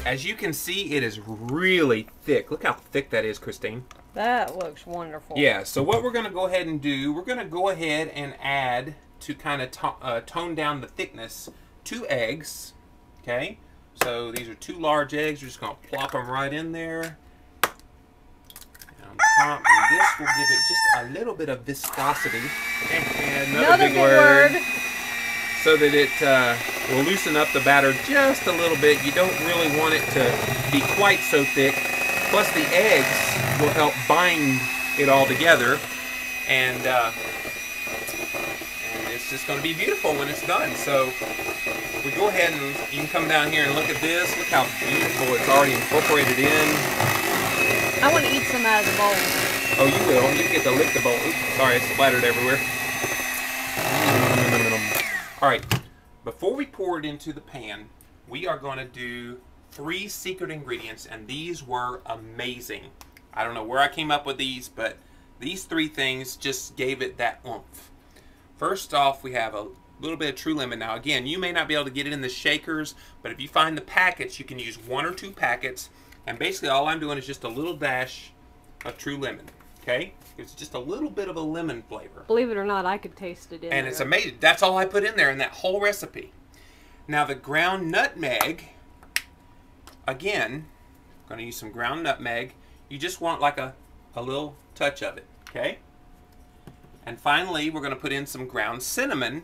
As you can see, it is really thick. Look how thick that is, Christine. That looks wonderful. Yeah, so what we're going to go ahead and do, we're going to go ahead and add, to kind of tone down the thickness, 2 eggs. Okay, so these are 2 large eggs. We're just going to plop them right in there. And this will give it just a little bit of viscosity. And another big word. So that it will loosen up the batter just a little bit. You don't really want it to be quite so thick. Plus the eggs will help bind it all together. And it's just going to be beautiful when it's done. So we go ahead and you can come down here and look at this. Look how beautiful it's already incorporated in. I want to eat some out of the bowl. Oh, you will. You get to lick the bowl. Oops, sorry, it's splattered everywhere. Alright, before we pour it into the pan, we are going to do 3 secret ingredients, and these were amazing. I don't know where I came up with these, but these 3 things just gave it that oomph. First off, we have a little bit of True Lemon. Now again, you may not be able to get it in the shakers, but if you find the packets, you can use 1 or 2 packets, and basically all I'm doing is just a little dash of True Lemon. Okay? It's just a little bit of a lemon flavor. Believe it or not, I could taste it in there. And it's amazing. That's all I put in there in that whole recipe. Now the ground nutmeg, again, I'm going to use some ground nutmeg. You just want like a little touch of it, okay? And finally, we're going to put in some ground cinnamon.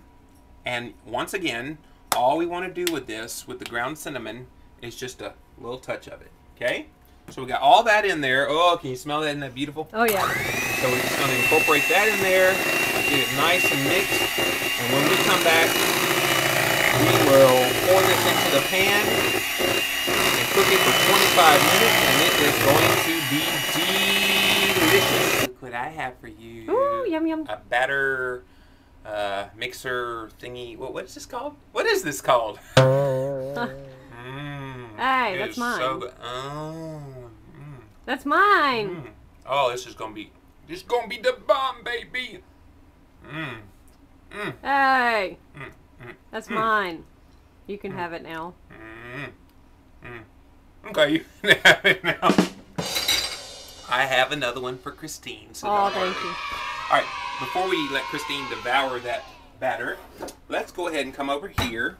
And once again, all we want to do with this, with the ground cinnamon, is just a little touch of it, okay? So we got all that in there. Oh, can you smell that? Isn't that beautiful? Oh, yeah. So we're just going to incorporate that in there, get it nice and mixed, and when we come back, we will pour this into the pan and cook it for 25 minutes, and it is going to be delicious. Look what I have for you. Ooh, yum, yum. A batter mixer thingy. What is this called? What is this called? Hey, that's mine. So good. Oh, that's mine. Oh, this is gonna be the bomb, baby. Hey, that's mine. You can have it now. Okay, you can have it now. I have another one for Christine. So oh, thank you. All right, before we let Christine devour that batter, let's go ahead and come over here,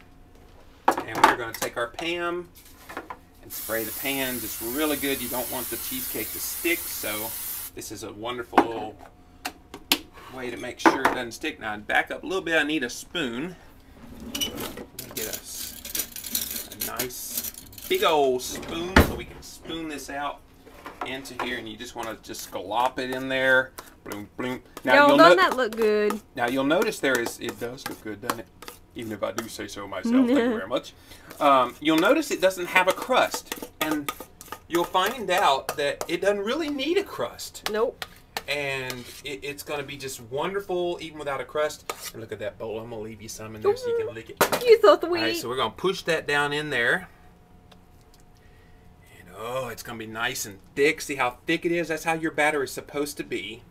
and we're going to take our pan and spray the pan just really good. You don't want the cheesecake to stick, so this is a wonderful little way to make sure it doesn't stick. Now, back up a little bit. I need a spoon. Get a nice big old spoon so we can spoon this out into here, and you just want to just glop it in there. Bloom, bloom. Now, doesn't that look good? Now you'll notice it does look good, doesn't it? Even if I do say so myself. Thank you very much. You'll notice it doesn't have a crust, and you'll find out that it doesn't really need a crust. Nope. And it's going to be just wonderful even without a crust. And look at that bowl. I'm going to leave you some in there so you can lick it. You're so sweet. All right, so we're going to push that down in there. And oh, it's going to be nice and thick. See how thick it is? That's how your batter is supposed to be.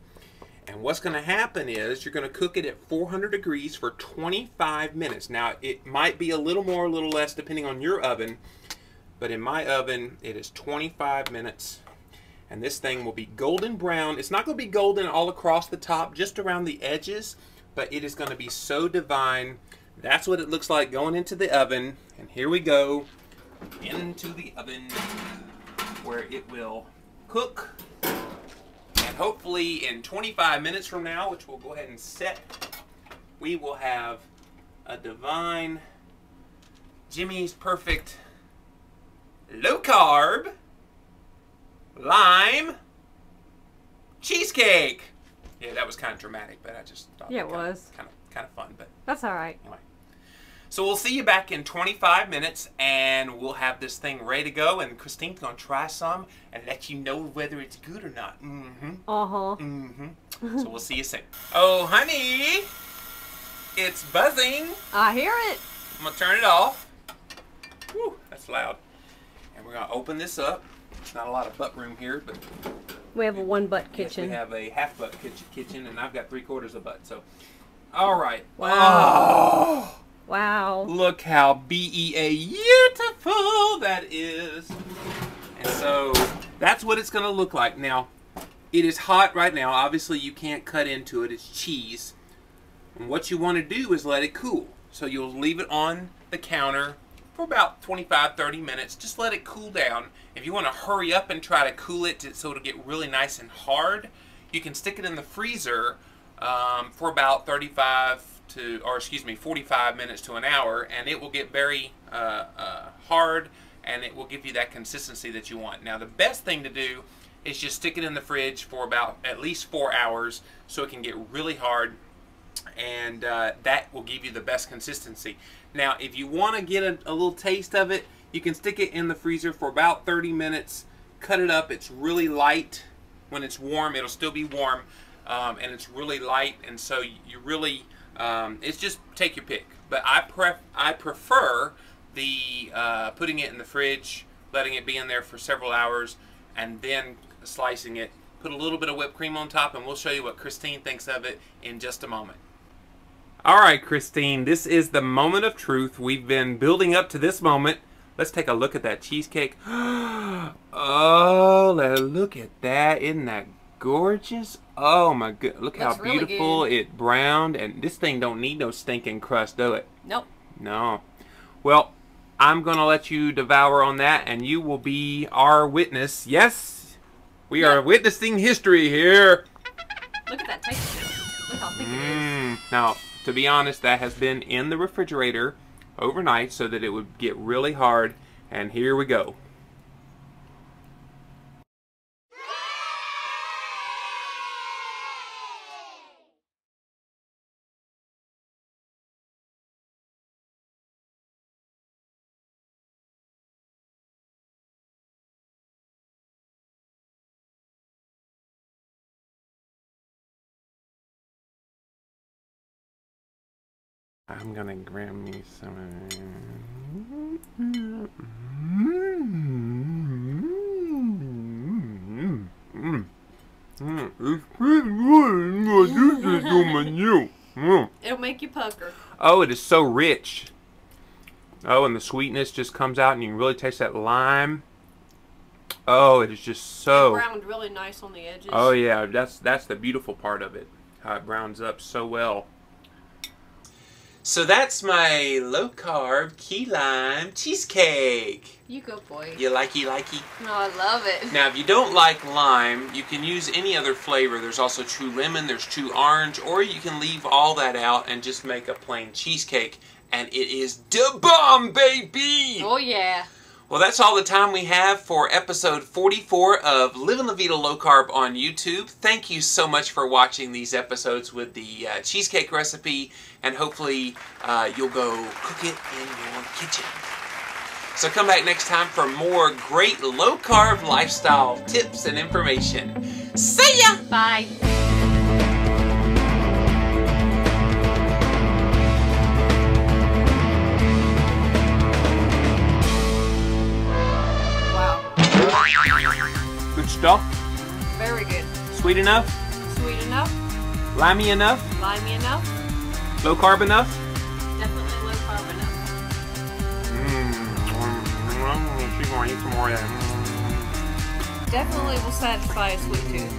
And what's going to happen is you're going to cook it at 400 degrees for 25 minutes. Now, it might be a little more, a little less, depending on your oven. But in my oven, it is 25 minutes. And this thing will be golden brown. It's not going to be golden all across the top, just around the edges. But it is going to be so divine, That's what it looks like going into the oven. And here we go into the oven where it will cook. And hopefully in 25 minutes from now, which we'll go ahead and set, we will have a divine Jimmy's Perfect low-carb lime cheesecake. Yeah, that was kind of dramatic, but I just thought it was kind of fun. But that's all right. Anyway, so we'll see you back in 25 minutes, and we'll have this thing ready to go. And Christine's gonna try some and let you know whether it's good or not. So we'll see you soon. Oh, honey, it's buzzing. I hear it. I'm gonna turn it off. Whew, that's loud. And we're gonna open this up. It's not a lot of butt room here, but we have a one-butt kitchen. Yes, we have a half-butt kitchen, and I've got 3/4 of butt. So, all right. Wow. Oh, wow. Look how beautiful that is. And so that's what it's gonna look like. Now, it is hot right now. Obviously, you can't cut into it. It's cheese. And what you want to do is let it cool. So you'll leave it on the counter for about 25-30 minutes. Just let it cool down. If you want to hurry up and try to cool it so it'll get really nice and hard, you can stick it in the freezer for about 45 minutes to an hour, and it will get very hard, and it will give you that consistency that you want. Now, the best thing to do is just stick it in the fridge for about at least 4 hours so it can get really hard, and that will give you the best consistency. Now, if you want to get a little taste of it, you can stick it in the freezer for about 30 minutes, cut it up. It's really light. When it's warm, it'll still be warm, and it's really light, and so you really, it's just take your pick. But I prefer the putting it in the fridge, letting it be in there for several hours, and then slicing it. Put a little bit of whipped cream on top, and we'll show you what Christine thinks of it in just a moment. All right, Christine, this is the moment of truth. We've been building up to this moment. Let's take a look at that cheesecake. Oh, look at that. Isn't that gorgeous? Oh, my God. Look how beautiful it browned. And this thing don't need no stinking crust, do it? Nope. No. Well, I'm going to let you devour on that, and you will be our witness. Yes, we are witnessing history here. Look at that taste. Look how thick it is. Now, to be honest, that has been in the refrigerator overnight so that it would get really hard. And here we go. I'm gonna grab me some. It's pretty good. It'll make you pucker. Oh, it is so rich. Oh, and the sweetness just comes out, and you can really taste that lime. Oh, it is just so. It browned really nice on the edges. Oh yeah, that's the beautiful part of it. How it browns up so well. So that's my low-carb key lime cheesecake. You go, boy. You likey? No, I love it. Now, if you don't like lime, you can use any other flavor. There's also true lemon, there's true orange, or you can leave all that out and just make a plain cheesecake. And it is da bomb, baby! Oh, yeah. Well, that's all the time we have for episode 44 of Livin' La Vida Low Carb on YouTube. Thank you so much for watching these episodes with the cheesecake recipe, and hopefully you'll go cook it in your kitchen. So come back next time for more great low carb lifestyle tips and information. See ya! Bye. Good stuff? Very good. Sweet enough? Sweet enough. Limey enough? Limey enough. Low carb enough? Definitely low carb enough. She's going to eat some more of that. Definitely will satisfy a sweet tooth.